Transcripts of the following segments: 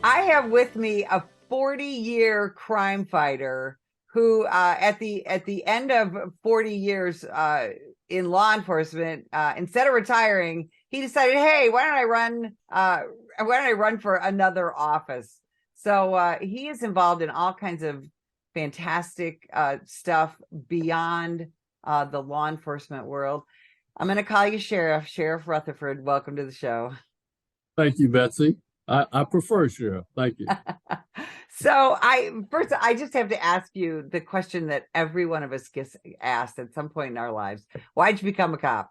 I have with me a 40-year crime fighter who, at the end of 40 years in law enforcement, instead of retiring, he decided, hey, why don't I run? Why don't I run for another office? So he is involved in all kinds of fantastic stuff beyond the law enforcement world. I'm going to call you Sheriff Rutherford. Welcome to the show. Thank you, Betsy. I prefer sheriff. Thank you. So I just have to ask you the question that every one of us gets asked at some point in our lives. Why'd you become a cop?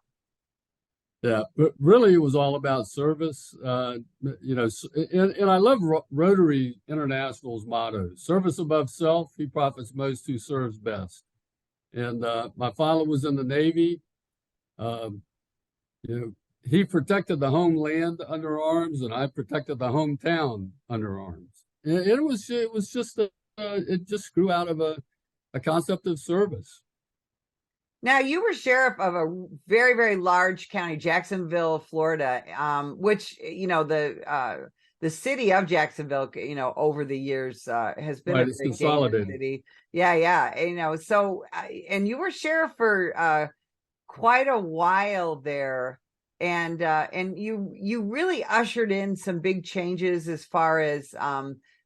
Yeah, but really, it was all about service. And I love Rotary International's motto: "Service above self. He profits most who serves best." And my father was in the Navy. Um, you know, he protected the homeland under arms, and I protected the hometown under arms. And it was just it just grew out of a concept of service. Now, you were sheriff of a very, very large county, Jacksonville, Florida, which, the city of Jacksonville, over the years has been a Right, it's very dangerous consolidated. city. Yeah, yeah. And you were sheriff for quite a while there, and you really ushered in some big changes as far as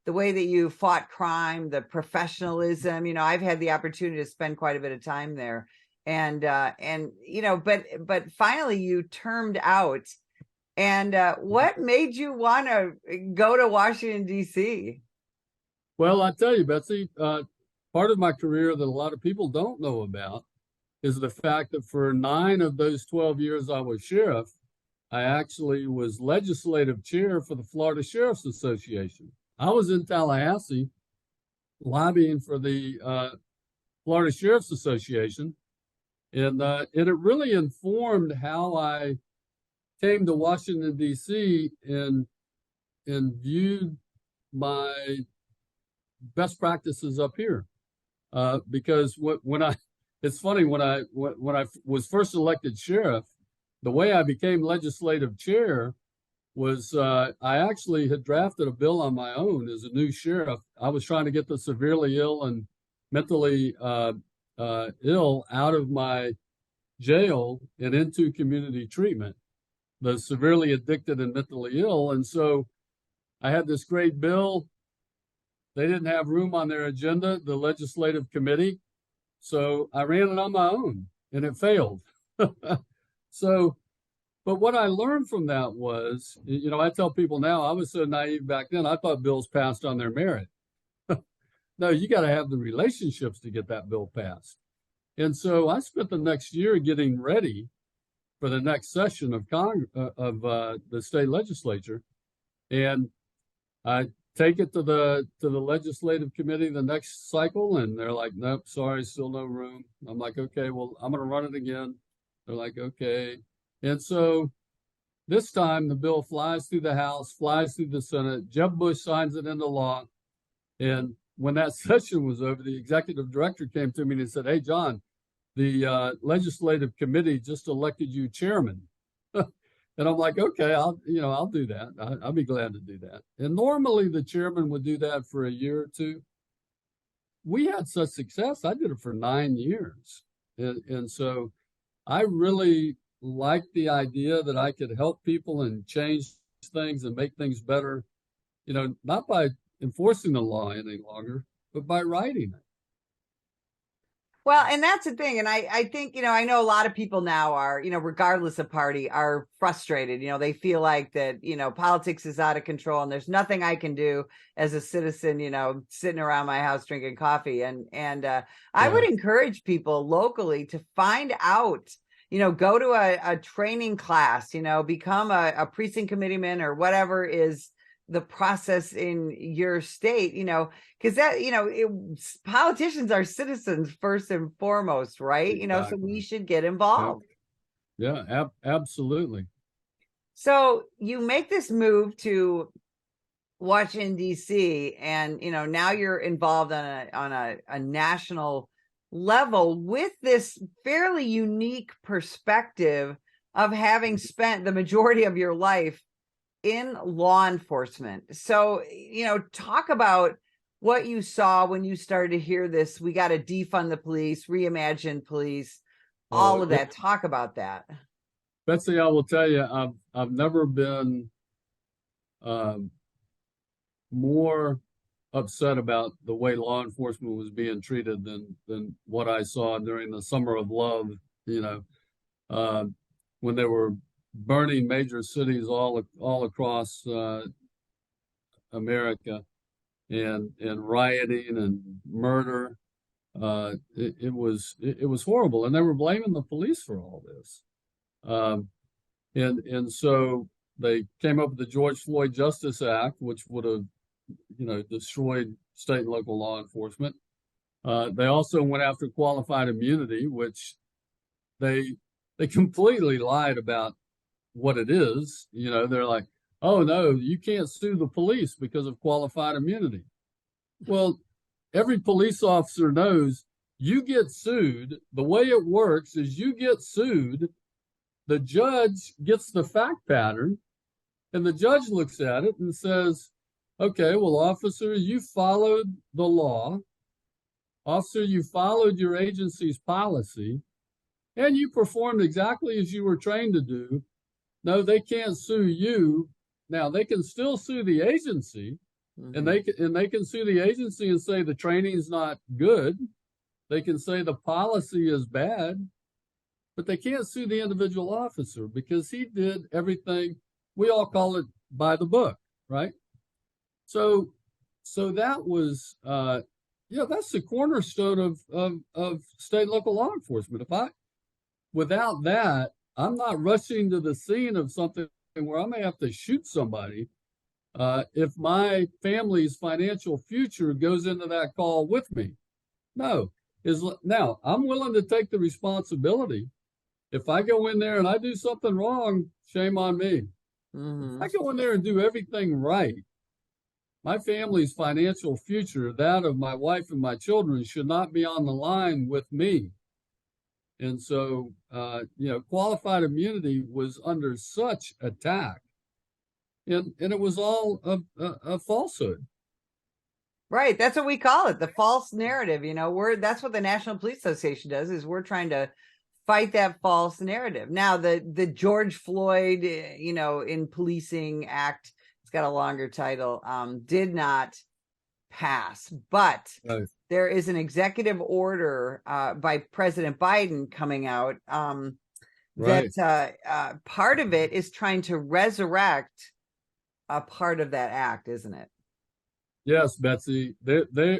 the way that you fought crime, the professionalism. I've had the opportunity to spend quite a bit of time there, but finally you termed out. And what made you want to go to Washington, D.C.? Well, I tell you, Betsy, part of my career that a lot of people don't know about is the fact that for 9 of those 12 years I was sheriff, I actually was legislative chair for the Florida Sheriff's Association. I was in Tallahassee lobbying for the Florida Sheriff's Association, and it really informed how I came to Washington, D.C. and viewed my best practices up here. Because when I, it's funny when I was first elected sheriff, the way I became legislative chair was I actually had drafted a bill on my own as a new sheriff. I was trying to get the severely ill and mentally ill out of my jail and into community treatment, the severely addicted and mentally ill. And so I had this great bill. They didn't have room on their agenda, the legislative committee. So I ran it on my own and it failed. So, but what I learned from that was, I tell people now, I was so naive back then, I thought bills passed on their merit. No, you got to have the relationships to get that bill passed. And so I spent the next year getting ready for the next session of the state legislature, and I take it to the legislative committee the next cycle, and they're like, "Nope, sorry, still no room." I'm like, "Okay, well, I'm going to run it again." They're like, "Okay," and so this time the bill flies through the House, flies through the Senate. Jeb Bush signs it into law, and when that session was over, the executive director came to me and he said, "Hey, John, the legislative committee just elected you chairman." And I'm like, okay, I'll do that. I'll be glad to do that. And normally the chairman would do that for a year or two. We had such success. I did it for 9 years. And so I really liked the idea that I could help people and change things and make things better, not by enforcing the law any longer, but by writing it. Well, and that's the thing. And I think, I know a lot of people now are, regardless of party, are frustrated. They feel like that, politics is out of control and there's nothing I can do as a citizen, sitting around my house drinking coffee. And I would Yeah. encourage people locally to find out, go to a training class, become a precinct committeeman or whatever is the process in your state, because politicians are citizens first and foremost, right? So we Exactly. should get Yeah. involved. Yeah. Absolutely. So you make this move to Washington, D.C., and now you're involved on a national level with this fairly unique perspective of having spent the majority of your life in law enforcement. So, talk about what you saw when you started to hear this. We got to defund the police, reimagine police, all of that. Talk about that. Betsy, I will tell you, I've never been more upset about the way law enforcement was being treated than what I saw during the Summer of Love, uh, when they were burning major cities all across America and rioting and murder. It was horrible, and they were blaming the police for all this. And so they came up with the George Floyd Justice Act, which would have, destroyed state and local law enforcement. They also went after qualified immunity, which they completely lied about what it is. They're like, oh no, you can't sue the police because of qualified immunity. Well, every police officer knows you get sued. The way it works is you get sued. The judge gets the fact pattern, and the judge looks at it and says, okay, well, officer, you followed the law. Officer, you followed your agency's policy, and you performed exactly as you were trained to do. No, they can't sue you. Now, they can still sue the agency, and they can sue the agency and say the training's not good. They can say the policy is bad, but they can't sue the individual officer because he did everything. We all call it by the book, right? So that was, that's the cornerstone of state and local law enforcement. Without that, I'm not rushing to the scene of something where I may have to shoot somebody if my family's financial future goes into that call with me. No, now I'm willing to take the responsibility. If I go in there and I do something wrong, shame on me. If I go in there and do everything right, my family's financial future, that of my wife and my children, should not be on the line with me. And so, qualified immunity was under such attack, and it was all a falsehood. Right. That's what we call it, the false narrative. That's what the National Police Association does, is we're trying to fight that false narrative. Now, the George Floyd, in Policing Act, it's got a longer title, did not pass, but Right. There is an executive order by President Biden coming out that part of it is trying to resurrect a part of that act, isn't it? Yes, Betsy. The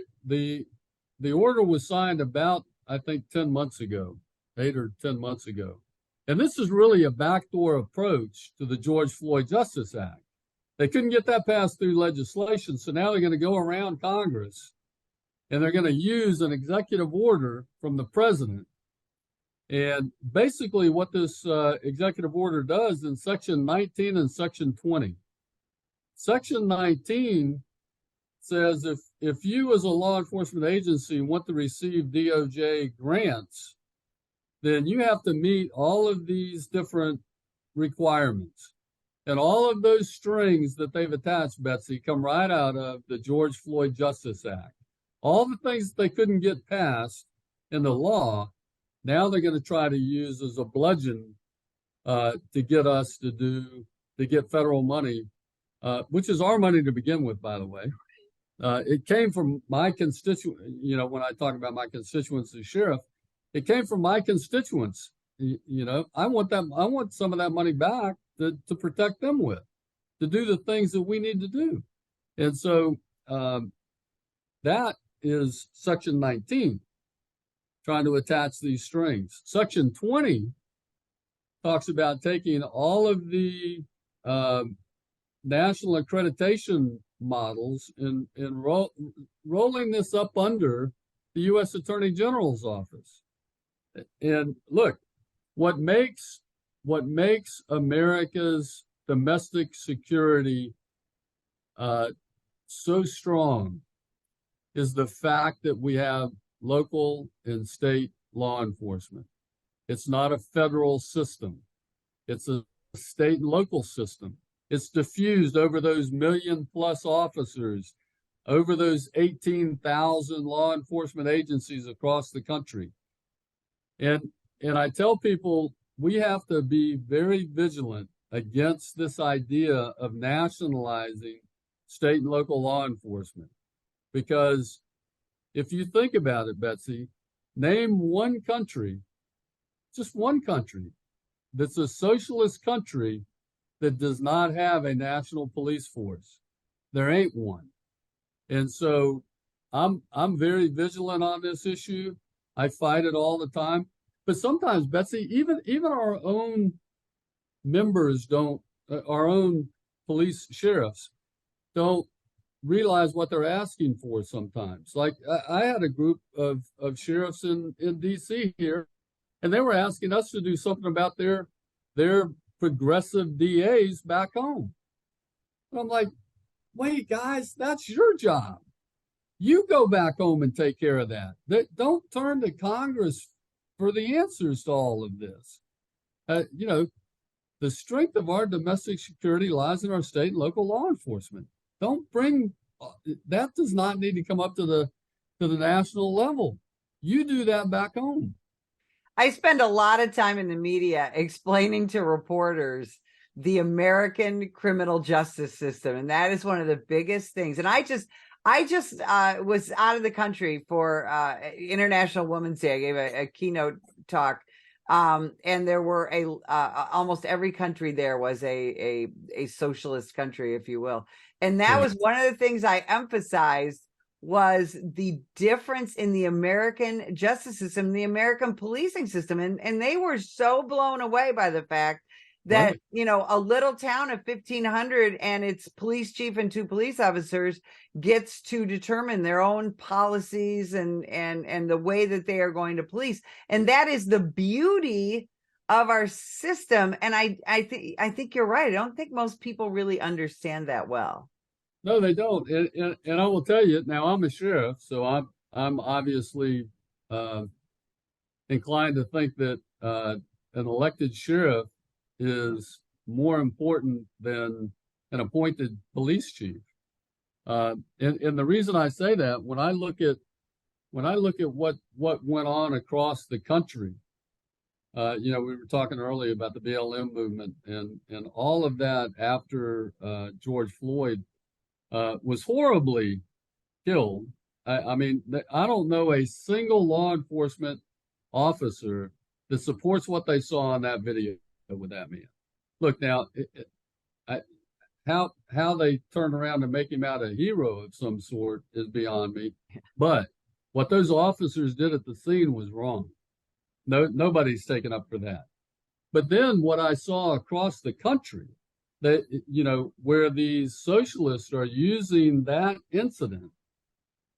order was signed about, I think, 10 months ago, 8 or 10 months ago. And this is really a backdoor approach to the George Floyd Justice Act. They couldn't get that passed through legislation, so now they're going to go around Congress and they're going to use an executive order from the president. And basically what this executive order does in Section 19 and Section 20. Section 19 says if you as a law enforcement agency want to receive DOJ grants, then you have to meet all of these different requirements. And all of those strings that they've attached, Betsy, come right out of the George Floyd Justice Act. All the things that they couldn't get passed in the law, now they're going to try to use as a bludgeon to get us to get federal money, which is our money to begin with, by the way. It came from my constituent, when I talk about my constituents as sheriff, it came from my constituents. I want some of that money back to protect them with, to do the things that we need to do. And so that is Section 19, trying to attach these strings. Section 20 talks about taking all of the national accreditation models and rolling this up under the U.S. Attorney General's office. And look, what makes America's domestic security so strong is the fact that we have local and state law enforcement. It's not a federal system. It's a state and local system. It's diffused over those million plus officers, over those 18,000 law enforcement agencies across the country. And and I tell people we have to be very vigilant against this idea of nationalizing state and local law enforcement. Because if you think about it, Betsy, name one country, just one country, that's a socialist country that does not have a national police force. There ain't one. And so I'm very vigilant on this issue. I fight it all the time. But sometimes, Betsy, even our own members don't, our own police sheriffs don't realize what they're asking for sometimes. Like I had a group of sheriffs in DC here, and they were asking us to do something about their progressive DAs back home. And I'm like, wait, guys, that's your job. You go back home and take care of that. Don't turn to Congress for the answers to all of this. The strength of our domestic security lies in our state and local law enforcement. Don't bring that does not need to come up to the national level. You do that back home. I spend a lot of time in the media explaining to reporters the American criminal justice system, and that is one of the biggest things. And I just was out of the country for International Women's Day. I gave a keynote talk, and there were almost every country there was a socialist country, if you will. And that was one of the things I emphasized was the difference in the American justice system, the American policing system. And they were so blown away by the fact that, a little town of 1,500 and its police chief and 2 police officers gets to determine their own policies and the way that they are going to police. And that is the beauty of our system. And I think you're right. I don't think most people really understand that well. No, they don't. And I will tell you, now I'm a sheriff, so I'm obviously inclined to think that an elected sheriff is more important than an appointed police chief. And the reason I say that, when I look at what went on across the country, we were talking earlier about the BLM movement and all of that after George Floyd was horribly killed. I mean, I don't know a single law enforcement officer that supports what they saw in that video with that man. Look, now, how they turned around and make him out a hero of some sort is beyond me. But what those officers did at the scene was wrong. Nobody's taken up for that. But then what I saw across the country, that where these socialists are using that incident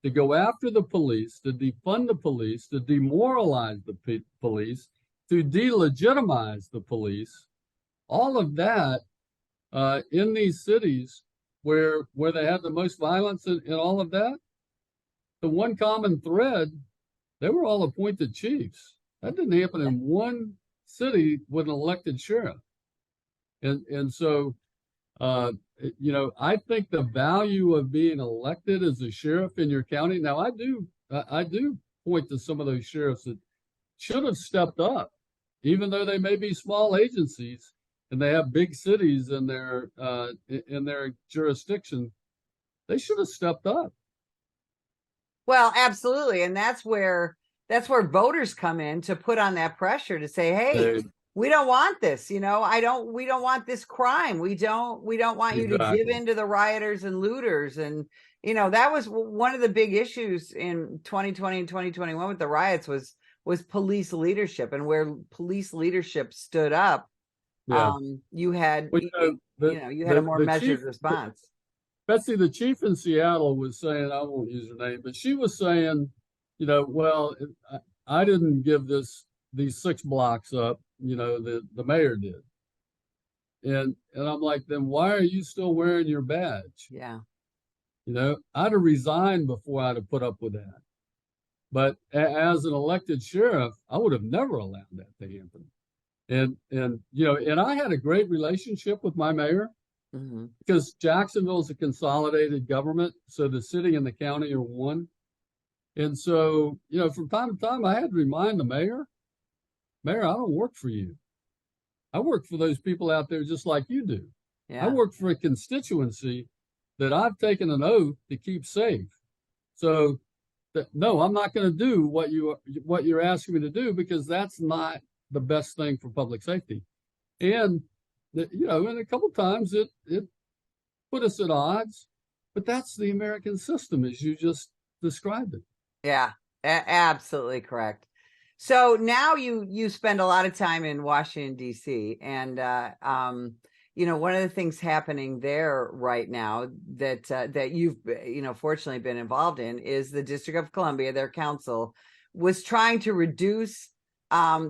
to go after the police, to defund the police, to demoralize the police, to delegitimize the police, all of that in these cities where they have the most violence and all of that, the one common thread, they were all appointed chiefs. That didn't happen in one city with an elected sheriff. And so, I think the value of being elected as a sheriff in your county. Now, I do point to some of those sheriffs that should have stepped up, even though they may be small agencies and they have big cities in their jurisdiction. They should have stepped up. Well, absolutely, and that's where voters come in to put on that pressure to say, hey, we don't want this, we don't want this crime. We don't want you to give in to the rioters and looters. And, that was one of the big issues in 2020 and 2021 with the riots was police leadership, and where police leadership stood up. You had, you had a more measured response. Betsy, the chief in Seattle was saying, I won't use her name, but she was saying, well, I didn't give these 6 blocks up, the mayor did. And I'm like, then why are you still wearing your badge? Yeah. I'd have resigned before I'd have put up with that. But as an elected sheriff, I would have never allowed that to happen. And I had a great relationship with my mayor. Mhm. because Jacksonville is a consolidated government, so the city and the county are one. And so, from time to time, I had to remind the mayor, Mayor, I don't work for you. I work for those people out there just like you do. I Yeah. work for a constituency that I've taken an oath to keep safe. So no, I'm not going to do what you're asking me to do because that's not the best thing for public safety. And and a couple of times it put us at odds, but that's the American system as you just described it. Yeah, absolutely correct. So now you spend a lot of time in Washington D.C. and one of the things happening there right now that you've fortunately been involved in is the District of Columbia, their council was trying to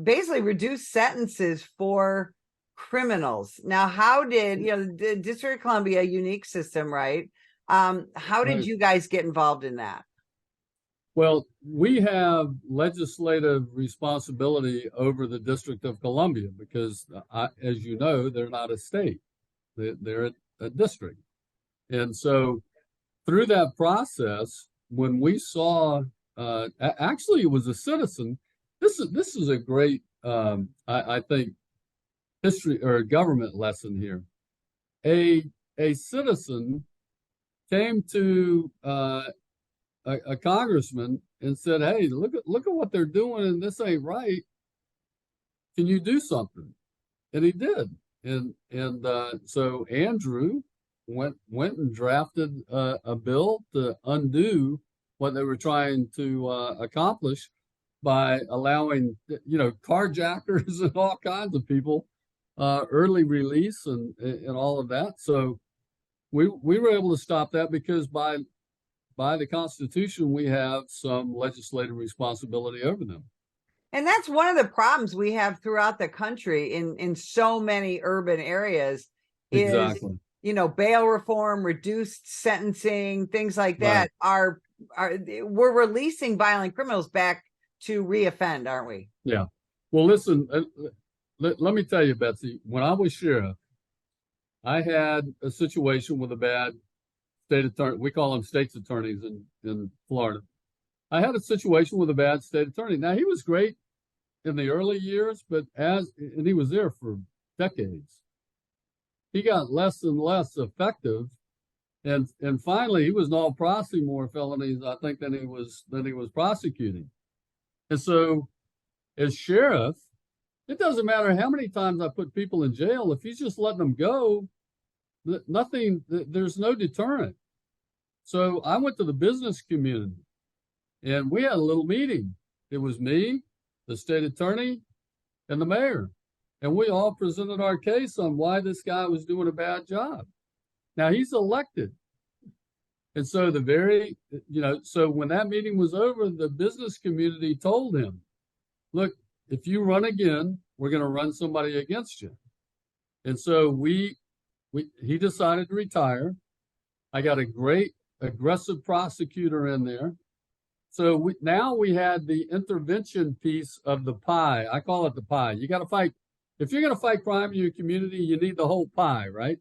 basically reduce sentences for criminals. Now, how did the District of Columbia, unique system, right? How did Right. you guys get involved in that? Well, we have legislative responsibility over the District of Columbia because, as you know, they're not a state; they're a district. And so, through that process, when we saw, actually, it was a citizen. This is a great, I think, history or government lesson here. A citizen came to a congressman and said, "Hey, look at what they're doing, and this ain't right. Can you do something?" And he did. And so Andrew went and drafted a bill to undo what they were trying to accomplish by allowing carjackers and all kinds of people early release and all of that. So we were able to stop that because by the Constitution, we have some legislative responsibility over them. And that's one of the problems we have throughout the country in so many urban areas is, Exactly. Bail reform, reduced sentencing, things like Right. that are we're releasing violent criminals back to reoffend, aren't we? Yeah. Well, listen, let me tell you, Betsy, when I was sheriff, I had a situation with a bad state attorney. We call them state's attorneys in Florida. I had a situation with a bad state attorney. Now, he was great in the early years, and he was there for decades. He got less and less effective, and finally he was now prosecuting more felonies, I think, than he was prosecuting. And so, as sheriff, it doesn't matter how many times I put people in jail. If he's just letting them go, nothing. There's no deterrent. So I went to the business community, and we had a little meeting. It was me, the state attorney, and the mayor. And we all presented our case on why this guy was doing a bad job. Now he's elected. And so so when that meeting was over, the business community told him, look, if you run again, we're going to run somebody against you. And so he decided to retire. I got a great aggressive prosecutor in there. So now we had the intervention piece of the pie. I call it the pie. You got to fight. If you're going to fight crime in your community, you need the whole pie, right?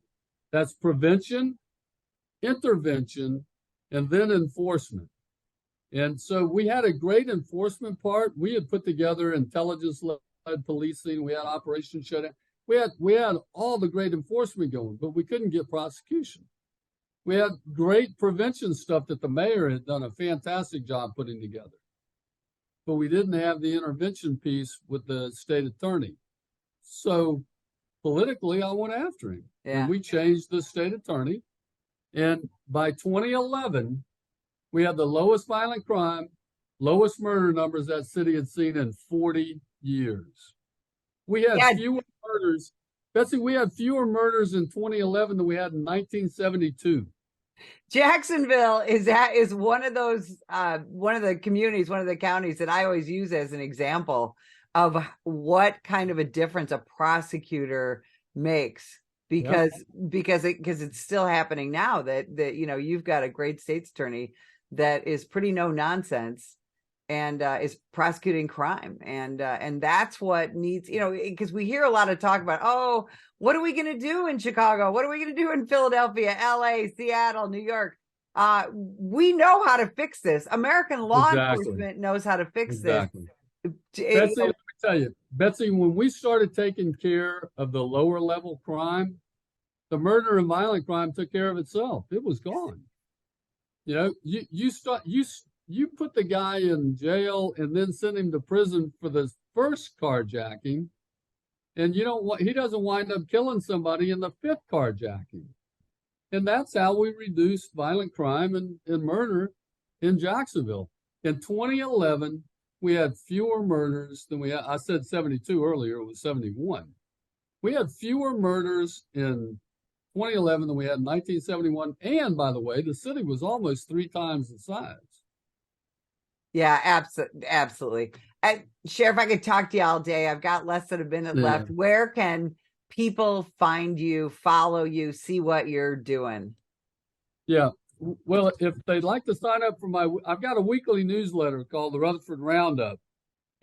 That's prevention, intervention, and then enforcement. And so we had a great enforcement part. We had put together intelligence-led policing. We had Operation Shutdown. We had all the great enforcement going, but we couldn't get prosecution. We had great prevention stuff that the mayor had done a fantastic job putting together. But we didn't have the intervention piece with the state attorney. So politically, I went after him. Yeah. And we changed the state attorney. And by 2011, we had the lowest violent crime, lowest murder numbers that city had seen in 40 years. We had fewer murders. Betsy, we had fewer murders in 2011 than we had in 1972. Jacksonville is one of those one of the communities, one of the counties that I always use as an example of what kind of a difference a prosecutor makes because it's still happening now that you've got a great state's attorney that is pretty no nonsense and is prosecuting crime, and that's what needs, because we hear a lot of talk about, oh, what are we going to do in Chicago? What are we going to do in Philadelphia, LA, Seattle, New York? We know how to fix this. American law enforcement knows how to fix this. Betsy, let me tell you, Betsy, when we started taking care of the lower level crime, the murder and violent crime took care of itself. It was gone. You put the guy in jail and then send him to prison for the first carjacking, and he doesn't wind up killing somebody in the fifth carjacking. And that's how we reduced violent crime and murder in Jacksonville. In 2011, we had fewer murders than we had. I said 72 earlier, it was 71. We had fewer murders in 2011 than we had in 1971. And by the way, the city was almost 3 times the size. Yeah, absolutely. Sheriff, I could talk to you all day. I've got less than a minute left. Where can people find you, follow you, see what you're doing? Yeah. Well, if they'd like to sign up for I've got a weekly newsletter called the Rutherford Roundup,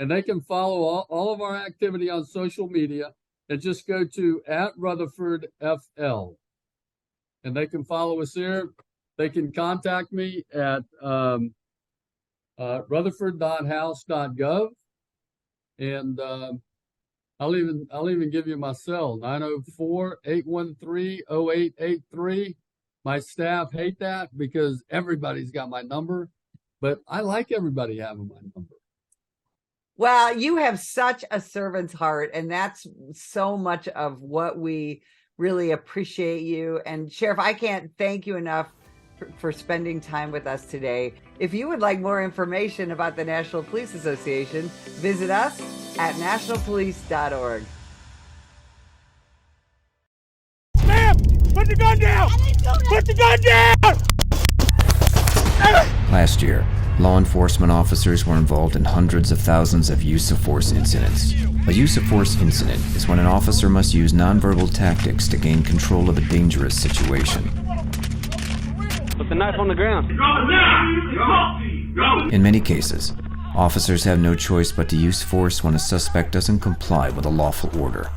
and they can follow all of our activity on social media and just go to @RutherfordFL. And they can follow us there. They can contact me at rutherford.house.gov, and I'll even give you my cell, 904-813-0883. My staff hate that because everybody's got my number, but I like everybody having my number. Well, you have such a servant's heart, and that's so much of what we really appreciate you. And Sheriff, I can't thank you enough for spending time with us today. If you would like more information about the National Police Association, visit us at nationalpolice.org. Ma'am, put the gun down! Put the gun down! Last year, law enforcement officers were involved in hundreds of thousands of use of force incidents. A use of force incident is when an officer must use nonverbal tactics to gain control of a dangerous situation. Put the knife on the ground. In many cases, officers have no choice but to use force when a suspect doesn't comply with a lawful order.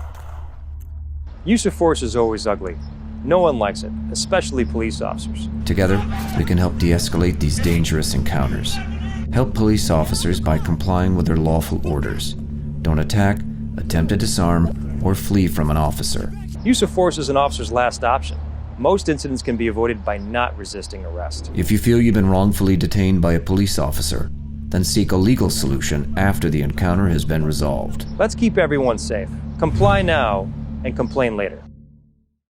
Use of force is always ugly. No one likes it, especially police officers. Together, we can help de-escalate these dangerous encounters. Help police officers by complying with their lawful orders. Don't attack, attempt to disarm, or flee from an officer. Use of force is an officer's last option. Most incidents can be avoided by not resisting arrest. If you feel you've been wrongfully detained by a police officer, then seek a legal solution after the encounter has been resolved. Let's keep everyone safe. Comply now and complain later.